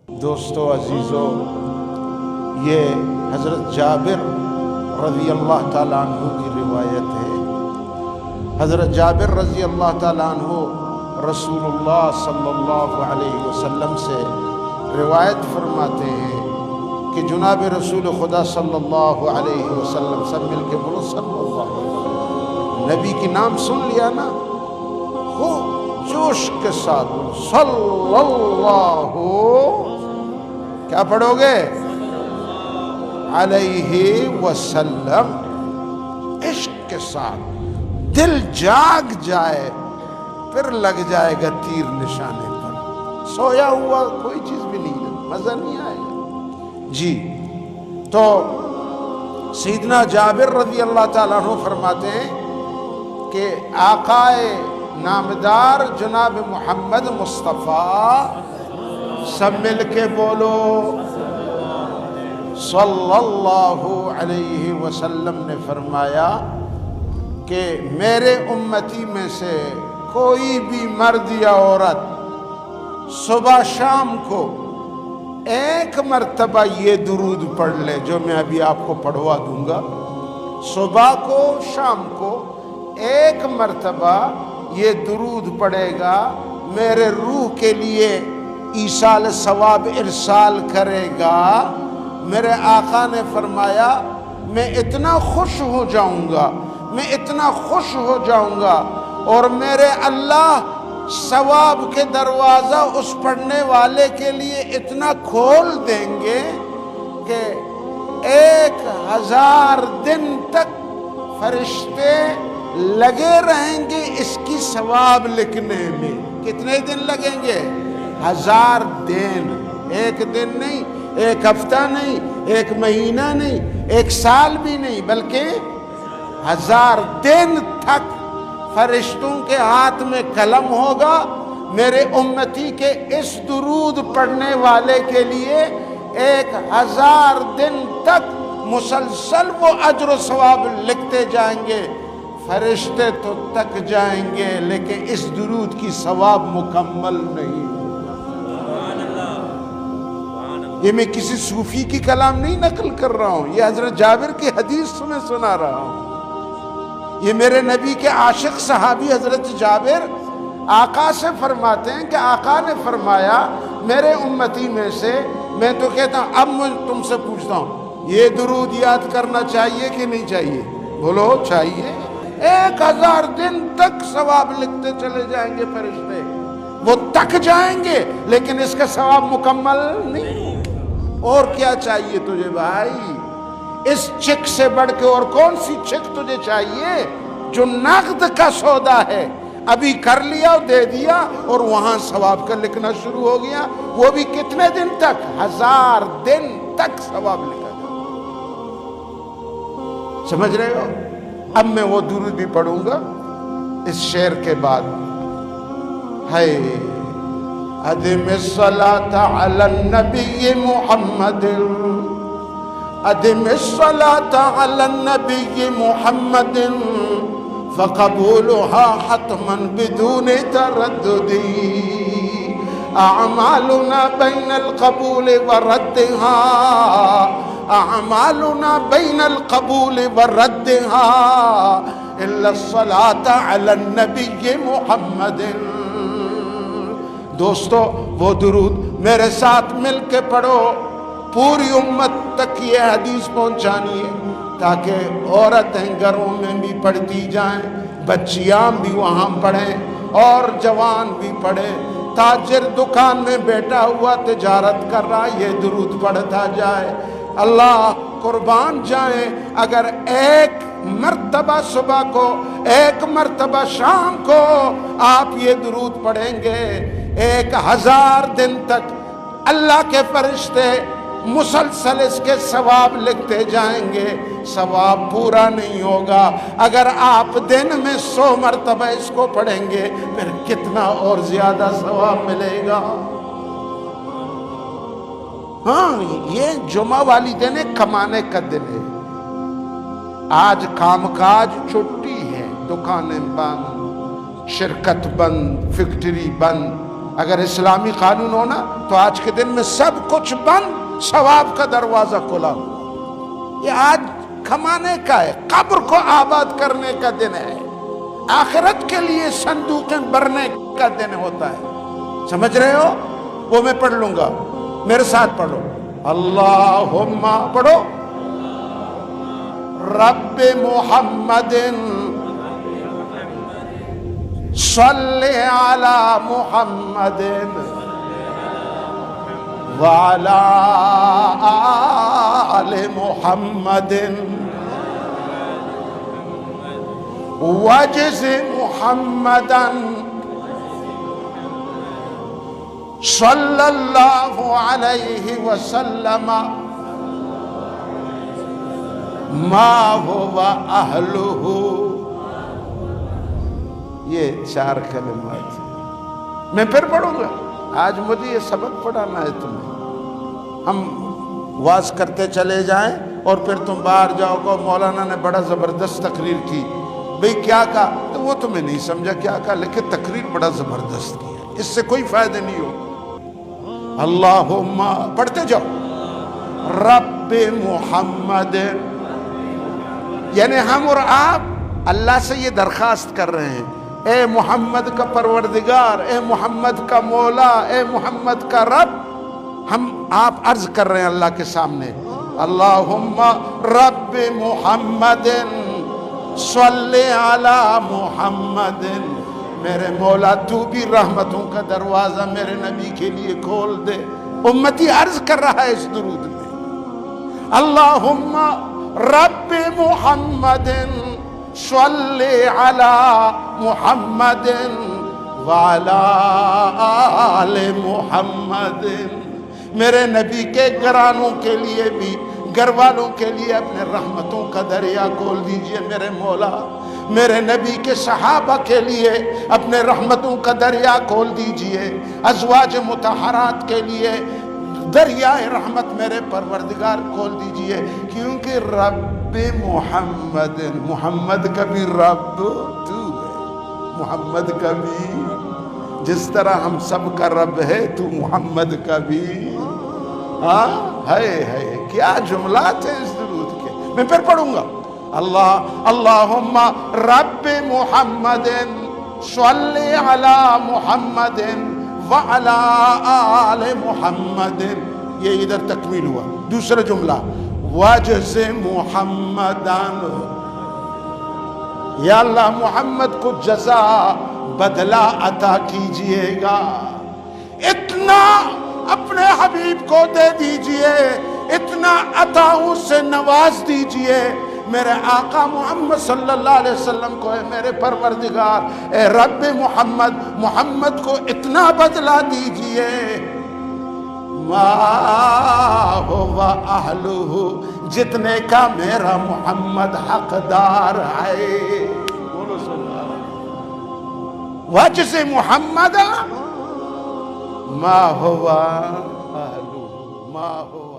دوستو عزیزو، یہ حضرت جابر رضی اللہ تعالیٰ عنہ کی روایت ہے۔ حضرت جابر رضی اللہ تعالیٰ عنہ رسول اللہ صلی اللہ علیہ وسلم سے روایت فرماتے ہیں کہ جناب رسول خدا صلی اللہ علیہ وسلم، سب مل کے بولو صلی اللہ علیہ وسلم، نبی کی نام سن لیا نا، خوب جوش کے ساتھ صلی اللہ، کیا پڑھو گے؟ علیہ وسلم، عشق کے ساتھ دل جاگ جائے، پھر لگ جائے گا تیر نشانے پر، سویا ہوا کوئی چیز بھی نہیں ہے، مزہ نہیں آئے گا۔ جی تو سیدنا جابر رضی اللہ تعالیٰ عنہ فرماتے ہیں کہ آقا نامدار جناب محمد مصطفیٰ، سب مل کے بولو صلی اللہ علیہ وسلم نے فرمایا کہ میرے امتی میں سے کوئی بھی مرد یا عورت صبح شام کو ایک مرتبہ یہ درود پڑھ لے جو میں ابھی آپ کو پڑھوا دوں گا، صبح کو شام کو ایک مرتبہ یہ درود پڑھے گا، میرے روح کے لیے ایصال ثواب ارسال کرے گا۔ میرے آقا نے فرمایا میں اتنا خوش ہو جاؤں گا، میں اتنا خوش ہو جاؤں گا، اور میرے اللہ ثواب کے دروازہ اس پڑھنے والے کے لیے اتنا کھول دیں گے کہ 1000 دن تک فرشتے لگے رہیں گے اس کی ثواب لکھنے میں۔ کتنے دن لگیں گے؟ 1000 دن، ایک دن نہیں، ایک ہفتہ نہیں، ایک مہینہ نہیں، ایک سال بھی نہیں، بلکہ 1000 دن تک فرشتوں کے ہاتھ میں قلم ہوگا، میرے امتی کے اس درود پڑھنے والے کے لیے 1000 دن تک مسلسل وہ اجر و ثواب لکھتے جائیں گے۔ فرشتے تو تک جائیں گے لیکن اس درود کی ثواب مکمل نہیں۔ یہ میں کسی صوفی کی کلام نہیں نقل کر رہا ہوں، یہ حضرت جابر کی حدیث میں سنا رہا ہوں۔ یہ میرے نبی کے عاشق صحابی حضرت جابر آقا سے فرماتے ہیں کہ آقا نے فرمایا میرے امتی میں سے، میں تو کہتا ہوں، اب میں تم سے پوچھتا ہوں، یہ درود یاد کرنا چاہیے کہ نہیں چاہیے؟ بولو چاہیے۔ 1000 دن تک ثواب لکھتے چلے جائیں گے فرشتے، وہ تک جائیں گے لیکن اس کا ثواب مکمل نہیں۔ اور کیا چاہیے تجھے بھائی؟ اس چیک سے بڑھ کے اور کون سی چیک تجھے چاہیے جو نقد کا سودا ہے؟ ابھی کر لیا اور دے دیا اور وہاں ثواب کا لکھنا شروع ہو گیا، وہ بھی کتنے دن تک؟ 1000 دن تک ثواب لکھا جائے۔ سمجھ رہے ہو؟ اب میں وہ درود بھی پڑھوں گا اس شعر کے بعد۔ ہے ادم الصلاة علی النبی محمد، ادم الصلاة علی النبی محمد، فقبولها حتما بدون تردد، اعمالنا بین القبول وردها، اعمالنا بین القبول وردها، الا الصلاة علی النبی محمد۔ دوستو وہ درود میرے ساتھ مل کے پڑھو، پوری امت تک یہ حدیث پہنچانی ہے تاکہ عورتیں گھروں میں بھی پڑھتی جائیں، بچیاں بھی وہاں پڑھیں اور جوان بھی پڑھیں۔ تاجر دکان میں بیٹھا ہوا تجارت کر رہا، یہ درود پڑھتا جائے۔ اللہ قربان جائیں اگر ایک مرتبہ صبح کو، ایک مرتبہ شام کو آپ یہ درود پڑھیں گے، 1000 دن تک اللہ کے فرشتے مسلسل اس کے ثواب لکھتے جائیں گے، ثواب پورا نہیں ہوگا۔ اگر آپ دن میں 100 مرتبہ اس کو پڑھیں گے پھر کتنا اور زیادہ ثواب ملے گا۔ ہاں، یہ جمعہ والی دن کمانے کا دن ہے۔ آج کام کاج چھٹی ہے، دکانیں بند، شرکت بند، فیکٹری بند، اگر اسلامی قانون ہونا تو آج کے دن میں سب کچھ بند، ثواب کا دروازہ کھلا ہو۔ یہ آج کمانے کا ہے، قبر کو آباد کرنے کا دن ہے، آخرت کے لیے صندوقیں بھرنے کا دن ہوتا ہے، سمجھ رہے ہو؟ وہ میں پڑھ لوں گا، میرے ساتھ پڑھو۔ اللہم پڑھو، رب محمد صلی علی محمد وعلی آل محمد وجز محمدا صلی اللہ علیہ وسلم ما هو اہلہ۔ یہ 4 کلمات ہیں، میں پھر پڑھوں گا۔ آج مجھے یہ سبق پڑھانا ہے تمہیں، ہم واز کرتے چلے جائیں اور پھر تم باہر جاؤ گے مولانا نے بڑا زبردست تقریر کی، بھئی کیا کہا؟ تو وہ تمہیں نہیں سمجھا کیا کہا، لیکن تقریر بڑا زبردست کی ہے، اس سے کوئی فائدہ نہیں ہو۔ اللہم پڑھتے جاؤ، رب محمد، یعنی ہم اور آپ اللہ سے یہ درخواست کر رہے ہیں، اے محمد کا پروردگار، اے محمد کا مولا، اے محمد کا رب، ہم آپ عرض کر رہے ہیں اللہ کے سامنے، اللہم رب محمد صلی علی محمد، میرے مولا تو بھی رحمتوں کا دروازہ میرے نبی کے لیے کھول دے۔ امتی عرض کر رہا ہے اس درود میں، اللہم رب محمد صلی علی محمد وعلی آل محمد، میرے نبی کے گھرانوں کے لیے بھی، گھر والوں کے لیے اپنے رحمتوں کا دریا کھول دیجئے میرے مولا، میرے نبی کے صحابہ کے لیے اپنے رحمتوں کا دریا کھول دیجئے، ازواج مطہرات کے لیے دریائے رحمت میرے پروردگار کھول دیجئے، کیونکہ رب محمد، محمد کا بھی رب تو ہے، محمد کا بھی، جس طرح ہم سب کا رب ہے تو محمد کا بھی ہے۔ کیا جملات ہیں اس درود کے، میں پھر پڑھوں گا۔ اللہم رب محمد صلی علی محمد وعلی آل محمد، یہ ادھر تکمیل ہوا۔ دوسرا جملہ، وجز محمدان، یا اللہ محمد کو جزا بدلہ عطا کیجئے گا، اتنا اپنے حبیب کو دے دیجئے، اتنا عطاؤں سے نواز دیجئے میرے آقا محمد صلی اللہ علیہ وسلم کو، اے میرے پروردگار، اے رب محمد، محمد کو اتنا بدلہ دیجئے، ما هو اہلہ، جتنے کا میرا محمد حقدار ہے۔ بولو سبحان اللہ۔ وجز محمد ما هو اہلہ، ما هو